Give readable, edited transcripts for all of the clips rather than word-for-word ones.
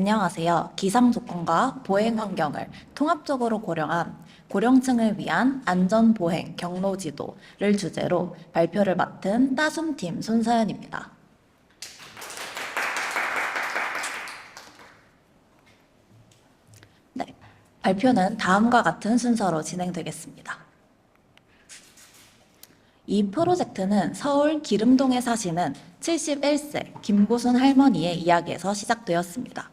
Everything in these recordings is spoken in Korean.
안녕하세요. 기상 조건과 보행 환경을 통합적으로 고려한 고령층을 위한 안전 보행 경로 지도를 주제로 발표를 맡은 따숨팀 손서연입니다. 네, 발표는 다음과 같은 순서로 진행되겠습니다. 이 프로젝트는 서울 기름동에 사시는 71세 김고순 할머니의 이야기에서 시작되었습니다.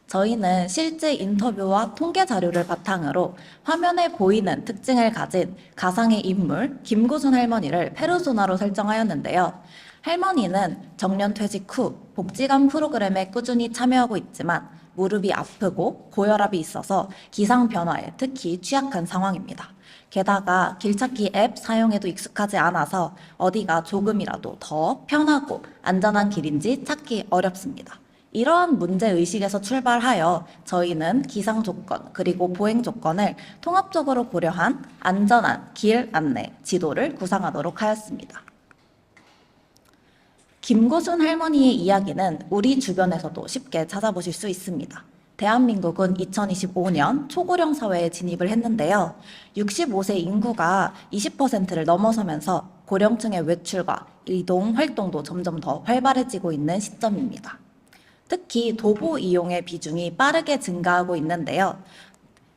저희는 실제 인터뷰와 통계 자료를 바탕으로 화면에 보이는 특징을 가진 가상의 인물 김고순 할머니를 페르소나로 설정하였는데요. 할머니는 정년 퇴직 후 복지관 프로그램에 꾸준히 참여하고 있지만 무릎이 아프고 고혈압이 있어서 기상 변화에 특히 취약한 상황입니다. 게다가 길찾기 앱 사용에도 익숙하지 않아서 어디가 조금이라도 더 편하고 안전한 길인지 찾기 어렵습니다. 이러한 문제의식에서 출발하여 저희는 기상 조건 그리고 보행 조건을 통합적으로 고려한 안전한 길 안내 지도를 구상하도록 하였습니다. 김고순 할머니의 이야기는 우리 주변에서도 쉽게 찾아보실 수 있습니다. 대한민국은 2025년 초고령 사회에 진입을 했는데요. 65세 인구가 20%를 넘어서면서 고령층의 외출과 이동 활동도 점점 더 활발해지고 있는 시점입니다. 특히 도보 이용의 비중이 빠르게 증가하고 있는데요.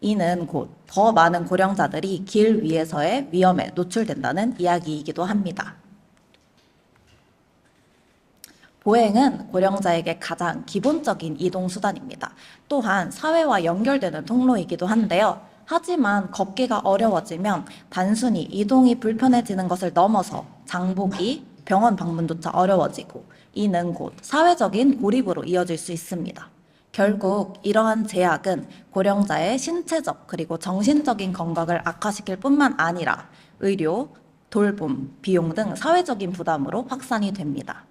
이는 곧 더 많은 고령자들이 길 위에서의 위험에 노출된다는 이야기이기도 합니다. 보행은 고령자에게 가장 기본적인 이동수단입니다. 또한 사회와 연결되는 통로이기도 한데요. 하지만 걷기가 어려워지면 단순히 이동이 불편해지는 것을 넘어서 장보기, 병원 방문조차 어려워지고 이는 곧 사회적인 고립으로 이어질 수 있습니다. 결국 이러한 제약은 고령자의 신체적 그리고 정신적인 건강을 악화시킬 뿐만 아니라 의료, 돌봄, 비용 등 사회적인 부담으로 확산이 됩니다.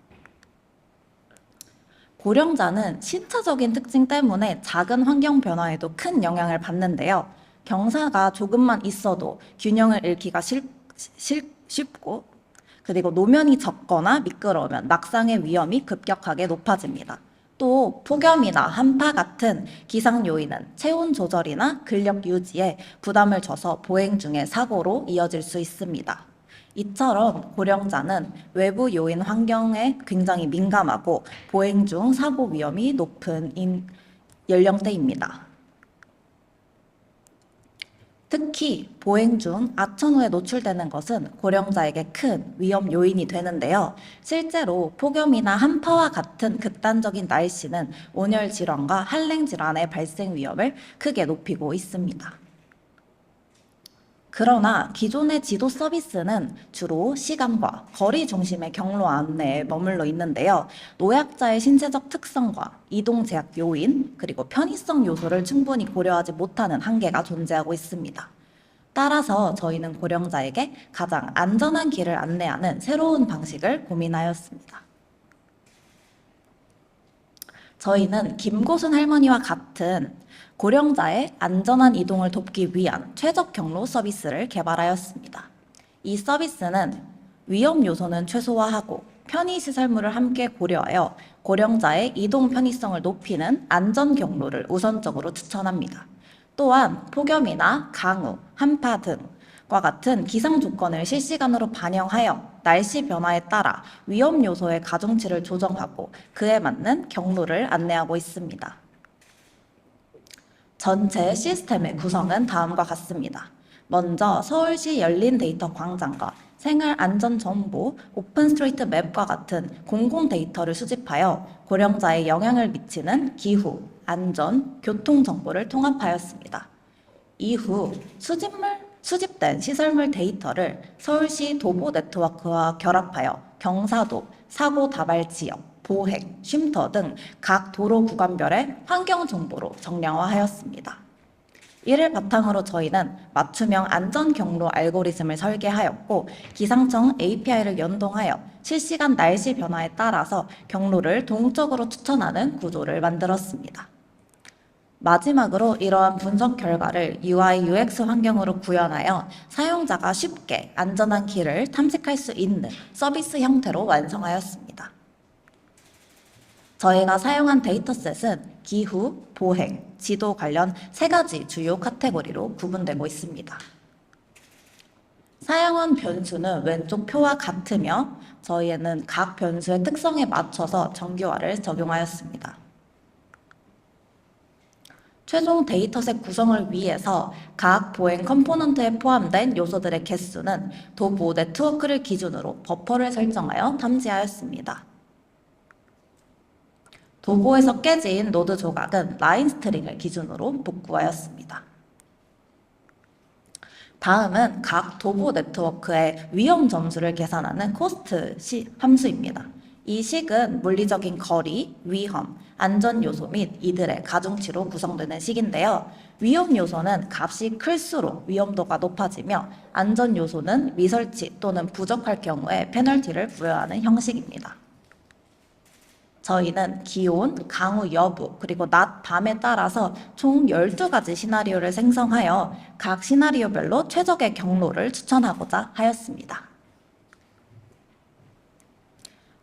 고령자는 신체적인 특징 때문에 작은 환경 변화에도 큰 영향을 받는데요. 경사가 조금만 있어도 균형을 잃기가 쉽고 그리고 노면이 좁거나 미끄러우면 낙상의 위험이 급격하게 높아집니다. 또 폭염이나 한파 같은 기상 요인은 체온 조절이나 근력 유지에 부담을 줘서 보행 중에 사고로 이어질 수 있습니다. 이처럼 고령자는 외부 요인 환경에 굉장히 민감하고 보행 중 사고 위험이 높은 연령대입니다. 특히 보행 중 악천후에 노출되는 것은 고령자에게 큰 위험 요인이 되는데요. 실제로 폭염이나 한파와 같은 극단적인 날씨는 온열 질환과 한랭 질환의 발생 위험을 크게 높이고 있습니다. 그러나 기존의 지도 서비스는 주로 시간과 거리 중심의 경로 안내에 머물러 있는데요. 노약자의 신체적 특성과 이동 제약 요인, 그리고 편의성 요소를 충분히 고려하지 못하는 한계가 존재하고 있습니다. 따라서 저희는 고령자에게 가장 안전한 길을 안내하는 새로운 방식을 고민하였습니다. 저희는 김고순 할머니와 같은 고령자의 안전한 이동을 돕기 위한 최적 경로 서비스를 개발하였습니다. 이 서비스는 위험 요소는 최소화하고 편의시설물을 함께 고려하여 고령자의 이동 편의성을 높이는 안전 경로를 우선적으로 추천합니다. 또한 폭염이나 강우, 한파 등과 같은 기상 조건을 실시간으로 반영하여 날씨 변화에 따라 위험 요소의 가중치를 조정하고 그에 맞는 경로를 안내하고 있습니다. 전체 시스템의 구성은 다음과 같습니다. 먼저 서울시 열린 데이터 광장과 생활안전정보, 오픈스트리트 맵과 같은 공공 데이터를 수집하여 고령자에 영향을 미치는 기후, 안전, 교통 정보를 통합하였습니다. 이후 수집된 시설물 데이터를 서울시 도보 네트워크와 결합하여 경사도, 사고 다발 지역, 보행, 쉼터 등 각 도로 구간별의 환경 정보로 정량화하였습니다. 이를 바탕으로 저희는 맞춤형 안전 경로 알고리즘을 설계하였고 기상청 API를 연동하여 실시간 날씨 변화에 따라서 경로를 동적으로 추천하는 구조를 만들었습니다. 마지막으로 이러한 분석 결과를 UI, UX 환경으로 구현하여 사용자가 쉽게 안전한 길을 탐색할 수 있는 서비스 형태로 완성하였습니다. 저희가 사용한 데이터셋은 기후, 보행, 지도 관련 세 가지 주요 카테고리로 구분되고 있습니다. 사용한 변수는 왼쪽 표와 같으며 저희에는 각 변수의 특성에 맞춰서 정규화를 적용하였습니다. 최종 데이터셋 구성을 위해서 각 보행 컴포넌트에 포함된 요소들의 개수는 도보 네트워크를 기준으로 버퍼를 설정하여 탐지하였습니다. 도보에서 깨진 노드 조각은 라인 스트링을 기준으로 복구하였습니다. 다음은 각 도보 네트워크의 위험 점수를 계산하는 코스트 함수입니다. 이 식은 물리적인 거리, 위험, 안전 요소 및 이들의 가중치로 구성되는 식인데요. 위험 요소는 값이 클수록 위험도가 높아지며 안전 요소는 미설치 또는 부족할 경우에 페널티를 부여하는 형식입니다. 저희는 기온, 강우 여부, 그리고 낮, 밤에 따라서 총 12가지 시나리오를 생성하여 각 시나리오별로 최적의 경로를 추천하고자 하였습니다.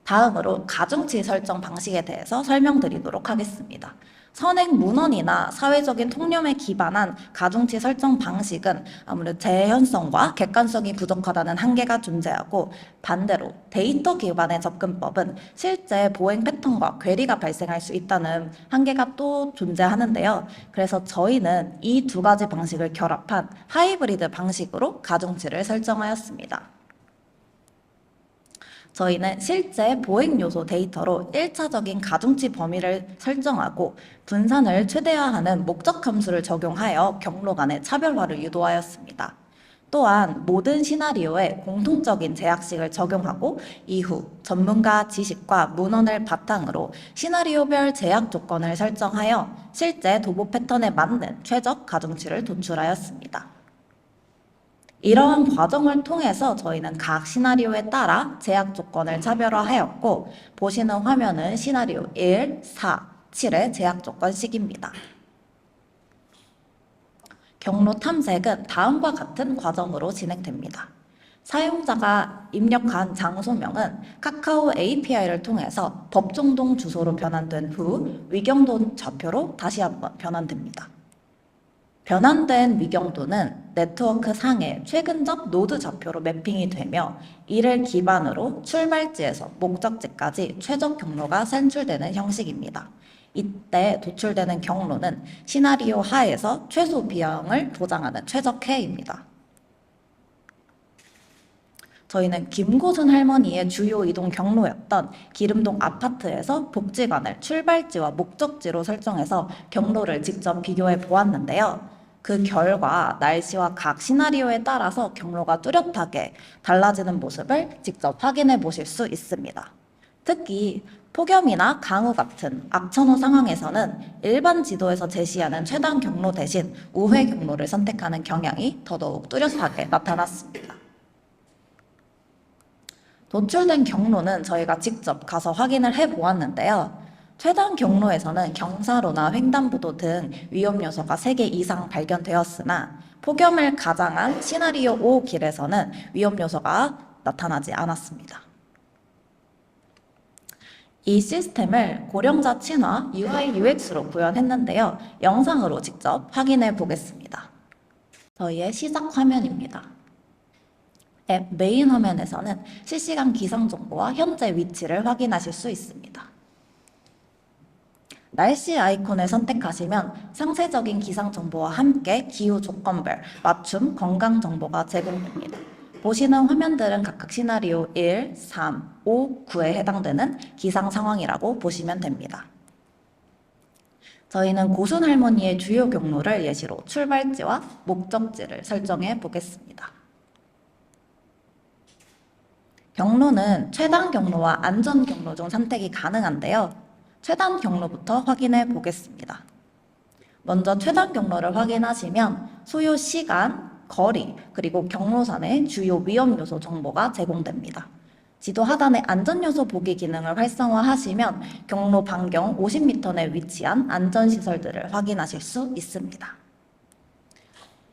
다음으로 가중치 설정 방식에 대해서 설명드리도록 하겠습니다. 선행 문헌이나 사회적인 통념에 기반한 가중치 설정 방식은 아무래도 재현성과 객관성이 부족하다는 한계가 존재하고, 반대로 데이터 기반의 접근법은 실제 보행 패턴과 괴리가 발생할 수 있다는 한계가 또 존재하는데요. 그래서 저희는 이 두 가지 방식을 결합한 하이브리드 방식으로 가중치를 설정하였습니다. 저희는 실제 보행 요소 데이터로 1차적인 가중치 범위를 설정하고 분산을 최대화하는 목적 함수를 적용하여 경로 간의 차별화를 유도하였습니다. 또한 모든 시나리오에 공통적인 제약식을 적용하고 이후 전문가 지식과 문헌을 바탕으로 시나리오별 제약 조건을 설정하여 실제 도보 패턴에 맞는 최적 가중치를 도출하였습니다. 이러한 과정을 통해서 저희는 각 시나리오에 따라 제약 조건을 차별화하였고, 보시는 화면은 시나리오 1, 4, 7의 제약 조건식입니다. 경로 탐색은 다음과 같은 과정으로 진행됩니다. 사용자가 입력한 장소명은 카카오 API를 통해서 법정동 주소로 변환된 후 위경도 좌표로 다시 한번 변환됩니다. 변환된 위경도는 네트워크 상의 최근적 노드 좌표로 매핑이 되며, 이를 기반으로 출발지에서 목적지까지 최적 경로가 산출되는 형식입니다. 이때 도출되는 경로는 시나리오 하에서 최소 비용을 보장하는 최적해입니다. 저희는 김고순 할머니의 주요 이동 경로였던 기름동 아파트에서 복지관을 출발지와 목적지로 설정해서 경로를 직접 비교해 보았는데요. 그 결과 날씨와 각 시나리오에 따라서 경로가 뚜렷하게 달라지는 모습을 직접 확인해 보실 수 있습니다. 특히 폭염이나 강우 같은 악천후 상황에서는 일반 지도에서 제시하는 최단 경로 대신 우회 경로를 선택하는 경향이 더더욱 뚜렷하게 나타났습니다. 도출된 경로는 저희가 직접 가서 확인을 해 보았는데요. 최단 경로에서는 경사로나 횡단보도 등 위험 요소가 3개 이상 발견되었으나, 폭염을 가장한 시나리오 5 길에서는 위험 요소가 나타나지 않았습니다. 이 시스템을 고령자 친화 UI UX로 구현했는데요. 영상으로 직접 확인해 보겠습니다. 저희의 시작 화면입니다. 앱 메인 화면에서는 실시간 기상 정보와 현재 위치를 확인하실 수 있습니다. 날씨 아이콘을 선택하시면 상세적인 기상 정보와 함께 기후 조건별 맞춤 건강 정보가 제공됩니다. 보시는 화면들은 각각 시나리오 1, 3, 5, 9에 해당되는 기상 상황이라고 보시면 됩니다. 저희는 고순 할머니의 주요 경로를 예시로 출발지와 목적지를 설정해 보겠습니다. 경로는 최단 경로와 안전 경로 중 선택이 가능한데요. 최단 경로부터 확인해 보겠습니다. 먼저 최단 경로를 확인하시면 소요 시간, 거리, 그리고 경로선의 주요 위험 요소 정보가 제공됩니다. 지도 하단의 안전 요소 보기 기능을 활성화하시면 경로 반경 50m 내에 위치한 안전 시설들을 확인하실 수 있습니다.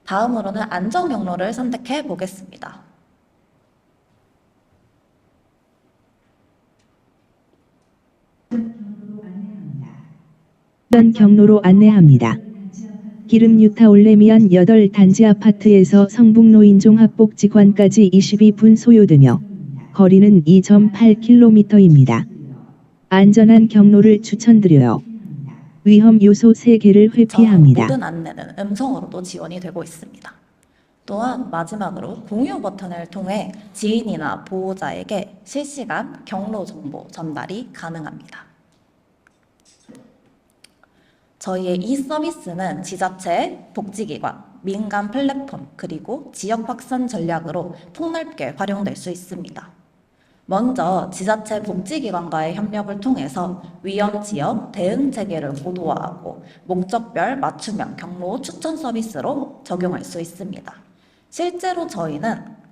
다음으로는 안전 경로를 선택해 보겠습니다. 있던 경로로 안내합니다. 기름 유타 올레미안 8단지 아파트에서 성북노인 종합복지관까지 22분 소요되며 거리는 2.8km입니다. 안전한 경로를 추천드려요. 위험 요소 3개를 회피합니다. 모든 안내는 음성으로도 지원이 되고 있습니다. 또한 마지막으로 공유 버튼을 통해 지인이나 보호자에게 실시간 경로 정보 전달이 가능합니다. 저희의 이 서비스는 지자체, 복지기관, 민간 플랫폼, 그리고 지역 확산 전략으로 폭넓게 활용될 수 있습니다. 먼저 지자체 복지기관과의 협력을 통해서 위험 지역 대응 체계를 고도화하고 목적별 맞춤형 경로 추천 서비스로 적용할 수 있습니다. 실제로 저희는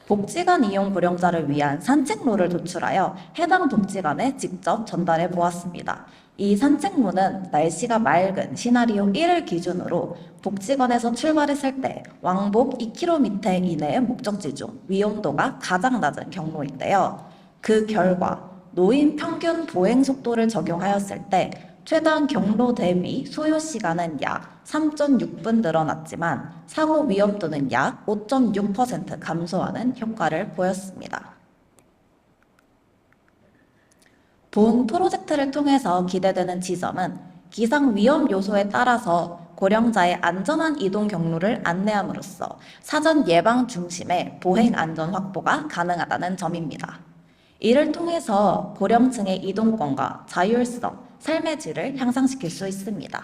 복지관 이용 고령자를 위한 산책로를 도출하여 해당 복지관에 직접 전달해 보았습니다. 이 산책로는 날씨가 맑은 시나리오 1을 기준으로 복지관에서 출발했을 때 왕복 2km 이내의 목적지 중 위험도가 가장 낮은 경로인데요. 그 결과 노인 평균 보행 속도를 적용하였을 때 최단 경로 대비 소요 시간은 약 3.6분 늘어났지만 사고 위험도는 약 5.6% 감소하는 효과를 보였습니다. 본 프로젝트를 통해서 기대되는 지점은 기상 위험 요소에 따라서 고령자의 안전한 이동 경로를 안내함으로써 사전 예방 중심의 보행 안전 확보가 가능하다는 점입니다. 이를 통해서 고령층의 이동권과 자율성, 삶의 질을 향상시킬 수 있습니다.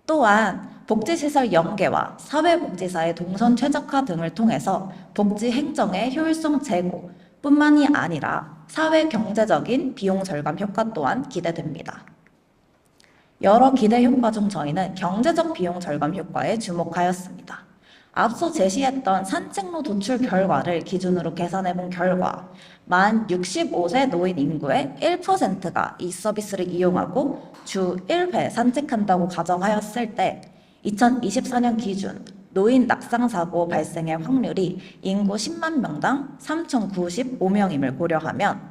또한 복지시설 연계와 사회복지사의 동선 최적화 등을 통해서 복지 행정의 효율성 제고 뿐만이 아니라 사회 경제적인 비용 절감 효과 또한 기대됩니다. 여러 기대 효과 중 저희는 경제적 비용 절감 효과에 주목하였습니다. 앞서 제시했던 산책로 도출 결과를 기준으로 계산해본 결과 만 65세 노인 인구의 1%가 이 서비스를 이용하고 주 1회 산책한다고 가정하였을 때 2024년 기준 노인 낙상사고 발생의 확률이 인구 10만 명당 3,095명임을 고려하면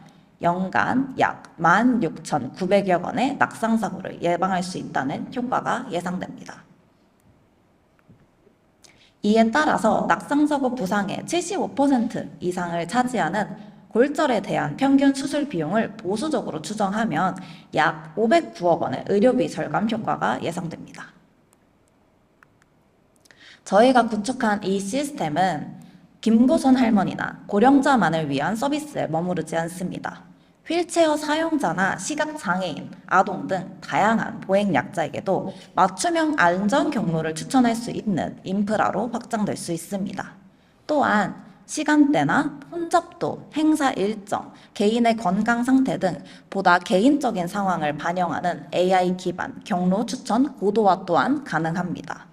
연간 약 16,900여 건의 낙상사고를 예방할 수 있다는 효과가 예상됩니다. 이에 따라서 낙상사고 부상의 75% 이상을 차지하는 골절에 대한 평균 수술 비용을 보수적으로 추정하면 약 509억 원의 의료비 절감 효과가 예상됩니다. 저희가 구축한 이 시스템은 김고선 할머니나 고령자만을 위한 서비스에 머무르지 않습니다. 휠체어 사용자나 시각장애인, 아동 등 다양한 보행약자에게도 맞춤형 안전 경로를 추천할 수 있는 인프라로 확장될 수 있습니다. 또한 시간대나 혼잡도, 행사 일정, 개인의 건강 상태 등 보다 개인적인 상황을 반영하는 AI 기반 경로 추천 고도화 또한 가능합니다.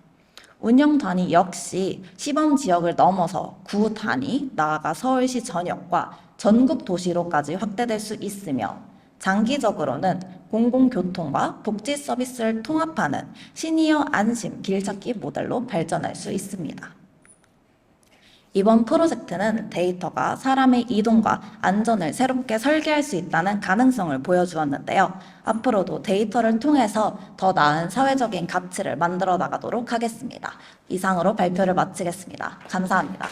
운영 단위 역시 시범 지역을 넘어서 구 단위, 나아가 서울시 전역과 전국 도시로까지 확대될 수 있으며 장기적으로는 공공교통과 복지 서비스를 통합하는 시니어 안심 길찾기 모델로 발전할 수 있습니다. 이번 프로젝트는 데이터가 사람의 이동과 안전을 새롭게 설계할 수 있다는 가능성을 보여주었는데요. 앞으로도 데이터를 통해서 더 나은 사회적인 가치를 만들어 나가도록 하겠습니다. 이상으로 발표를 마치겠습니다. 감사합니다.